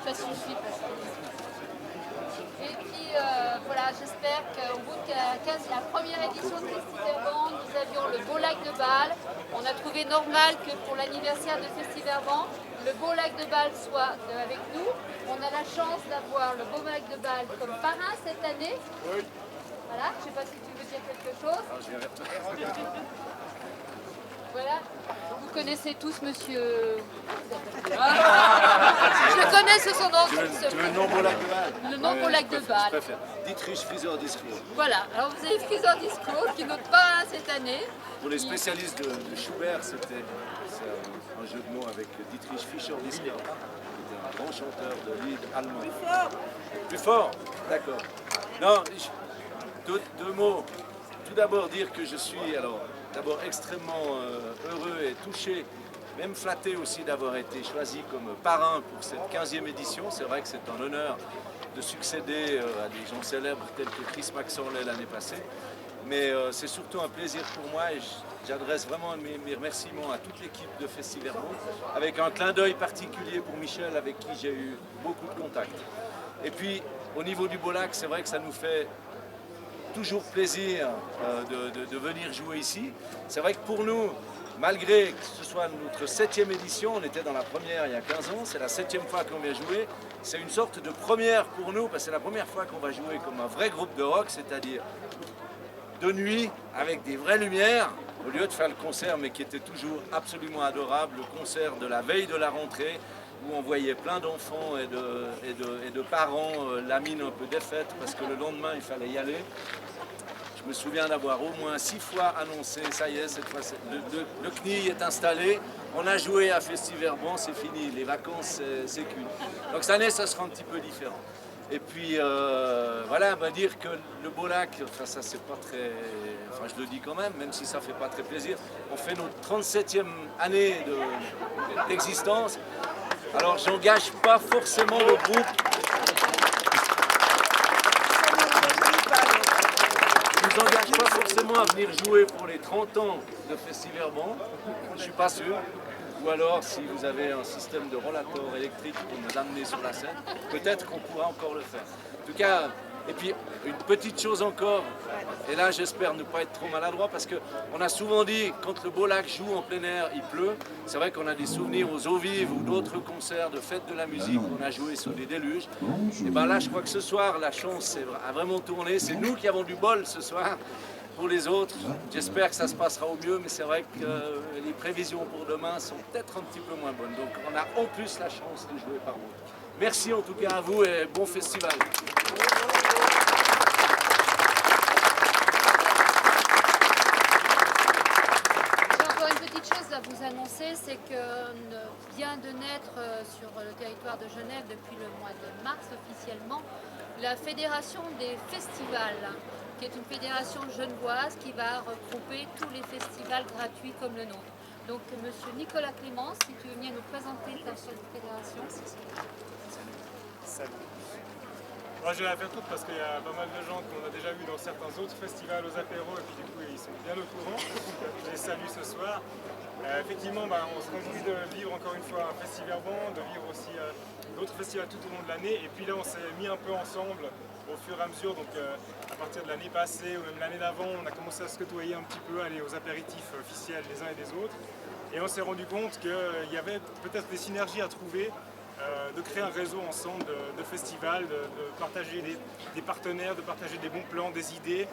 Ça suffit parce que... Et puis voilà, j'espère qu'au bout de la première édition de Festiverban, nous avions le beau lac de Bâle. On a trouvé normal que pour l'anniversaire de Festiverban, le beau lac de Bâle soit avec nous. On a la chance d'avoir le beau lac de Bâle comme parrain cette année. Oui. Voilà, je ne sais pas si tu veux dire quelque chose. Voilà, vous connaissez tous monsieur... Je le connais, c'est son nom. Tu veux le nom au lac de Bâle? Le nom au lac de Bâle. Je préfère. Dietrich Fischer-Dieskau. Voilà, alors vous avez Fischer-Dieskau qui est notre parrain cette année. Pour les spécialistes de Schubert, c'est un jeu de mots avec Dietrich Fischer-Dieskau. C'était un grand chanteur de lied allemand. Plus fort. Plus fort. D'accord. Non, deux mots. Tout d'abord dire que je suis d'abord extrêmement heureux et touché, même flatté aussi d'avoir été choisi comme parrain pour cette 15e édition. C'est vrai que c'est un honneur de succéder à des gens célèbres tels que Chris Maxorley l'année passée. Mais c'est surtout un plaisir pour moi et j'adresse vraiment mes remerciements à toute l'équipe de Festiverban, avec un clin d'œil particulier pour Michel, avec qui j'ai eu beaucoup de contacts. Et puis, au niveau du Beau-Lac, c'est vrai que ça nous fait toujours plaisir de venir jouer ici. C'est vrai que pour nous, malgré que ce soit notre 7e édition, on était dans la première il y a 15 ans, c'est la 7e fois qu'on vient jouer. C'est une sorte de première pour nous, parce que c'est la première fois qu'on va jouer comme un vrai groupe de rock, c'est-à-dire de nuit, avec des vraies lumières, au lieu de faire le concert, mais qui était toujours absolument adorable, le concert de la veille de la rentrée, où on voyait plein d'enfants et de parents, la mine un peu défaite, parce que le lendemain, il fallait y aller. Je me souviens d'avoir au moins 6 fois annoncé, ça y est, cette fois, le CNI est installé, on a joué à Festiverban, c'est fini, les vacances, c'est cuit. Donc cette année, ça sera un petit peu différent. Et puis, voilà, on va dire que le Beau-Lac, enfin ça c'est pas très... Enfin je le dis quand même si ça fait pas très plaisir, on fait notre 37e année d'existence. Alors j'engage pas forcément le groupe. Je vous engage pas forcément à venir jouer pour les 30 ans de Festiverban, je suis pas sûr. Ou alors, si vous avez un système de rollator électrique pour nous amener sur la scène, peut-être qu'on pourra encore le faire. En tout cas, et puis une petite chose encore, et là j'espère ne pas être trop maladroit, parce qu'on a souvent dit, quand le Beau-Lac joue en plein air, il pleut. C'est vrai qu'on a des souvenirs aux eaux vives ou d'autres concerts de fêtes de la musique où on a joué sur des déluges. Et bien là, je crois que ce soir, la chance a vraiment tourné. C'est nous qui avons du bol ce soir. Pour les autres, j'espère que ça se passera au mieux, mais c'est vrai que les prévisions pour demain sont peut-être un petit peu moins bonnes. Donc on a en plus la chance de jouer par vous. Merci en tout cas à vous et bon festival. J'ai encore une petite chose à vous annoncer, c'est que vient de naître sur le territoire de Genève depuis le mois de mars officiellement la Fédération des festivals, qui est une fédération genevoise qui va regrouper tous les festivals gratuits comme le nôtre. Donc, monsieur Nicolas Clément, si tu veux venir nous présenter ta fédération. Salut. Moi, je vais la faire toute parce qu'il y a pas mal de gens qu'on a déjà vus dans certains autres festivals aux apéros et puis du coup, ils sont bien au courant. Je les salue ce soir. Effectivement, on se réjouit de vivre encore une fois un Festiverban, de vivre aussi d'autres festivals tout au long de l'année. Et puis là, on s'est mis un peu ensemble au fur et à mesure. Donc, à partir de l'année passée ou même l'année d'avant, on a commencé à se côtoyer un petit peu, aller aux apéritifs officiels des uns et des autres. Et on s'est rendu compte qu'il y avait peut-être des synergies à trouver, de créer un réseau ensemble de festivals, de partager des partenaires, de partager des bons plans, des idées,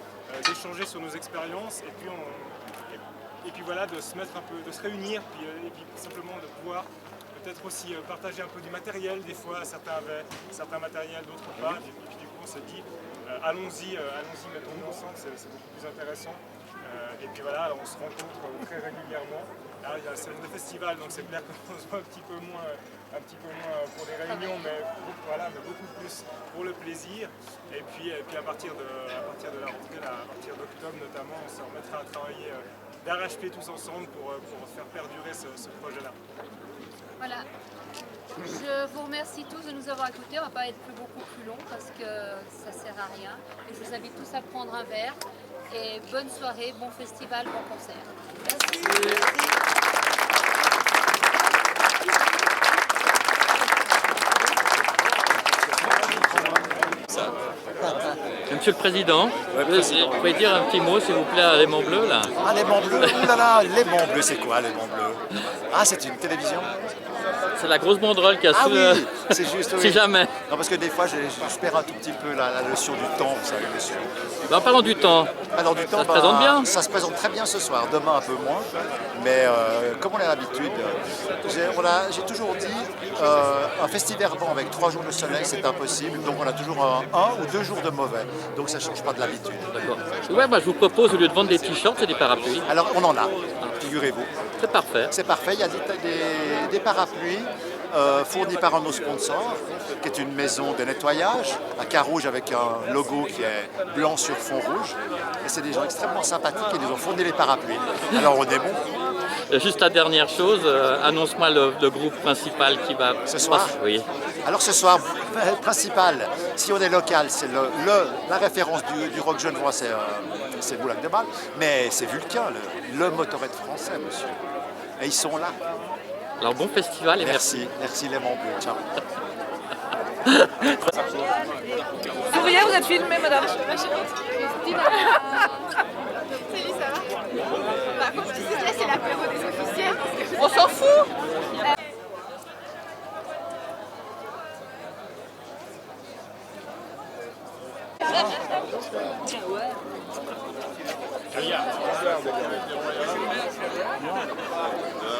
d'échanger sur nos expériences. Et puis voilà, de se mettre un peu, de se réunir, et puis simplement de pouvoir peut-être aussi partager un peu du matériel. Des fois, certains avaient certains matériels, d'autres pas. Et puis du coup, on s'est dit, allons-y, mettons-nous ensemble, c'est beaucoup plus intéressant. Et puis voilà, alors on se rencontre très régulièrement. Alors, il y a le festival, donc c'est clair qu'on se voit un petit peu moins pour les réunions, mais beaucoup plus pour le plaisir. Et puis à partir de la rentrée, à partir d'octobre notamment, on se remettra à travailler d'arrache-pied tous ensemble pour faire perdurer ce projet-là. Voilà. Je vous remercie tous de nous avoir écoutés. On ne va pas être beaucoup plus long parce que ça ne sert à rien. Et je vous invite tous à prendre un verre. Et bonne soirée, bon festival, bon concert. Merci. Monsieur le Président, vous pouvez dire un petit mot s'il vous plaît à l'aimant bleu là? Ah, l'aimant bleu, ouh là là, l'aimant bleu, c'est quoi l'aimant bleu? Ah, c'est une télévision? C'est la grosse banderole qui a Ah sous oui, c'est juste, oui. Si jamais. Non, parce que des fois, je perds un tout petit peu la notion du temps, vous savez, monsieur. En parlant du temps, Alors du temps, se présente bien. Ça se présente très bien ce soir, demain un peu moins. Mais comme on a l'habitude, j'ai toujours dit, un festival avec 3 jours de soleil, c'est impossible. Donc on a toujours un ou 2 jours de mauvais. Donc ça ne change pas de l'habitude. d'accord. Ouais, bah, je vous propose au lieu de vendre des t-shirts, c'est des parapluies. Alors on en a, figurez-vous. C'est parfait. C'est parfait, il y a des parapluies fournis par un de nos sponsors, qui est une maison de nettoyage, à Carouge avec un logo qui est blanc sur fond rouge. Et c'est des gens extrêmement sympathiques qui nous ont fourni les parapluies. Alors on est bon. Juste la dernière chose, annonce-moi le groupe principal qui va... Ce soir? Oui. Alors ce soir, principal, si on est local, c'est la référence du rock genevois, c'est Boulac de Bâle, mais c'est Vulcain, le motorette français, monsieur. Et ils sont là. Alors bon festival et merci. Merci les membres. Ciao. Souriez, vous êtes filmé, madame. Salut, ça va? Bah, comme je disais, là, c'est l'apéro des officiels. On s'en fout.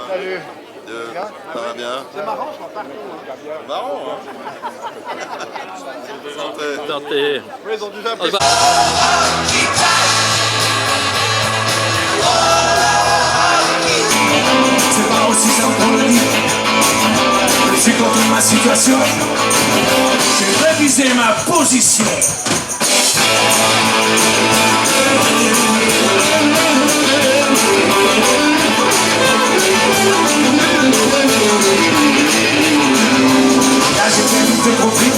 Salut. Ça va bien? C'est marrant, je crois pas. Marrant, hein? Santé. Santé. Oui, ils ont déjà pris. Oh, bah. C'est pas aussi simple qu'on le dit. Je suis content de ma situation. J'ai révisé ma position. Là j'ai très vite compris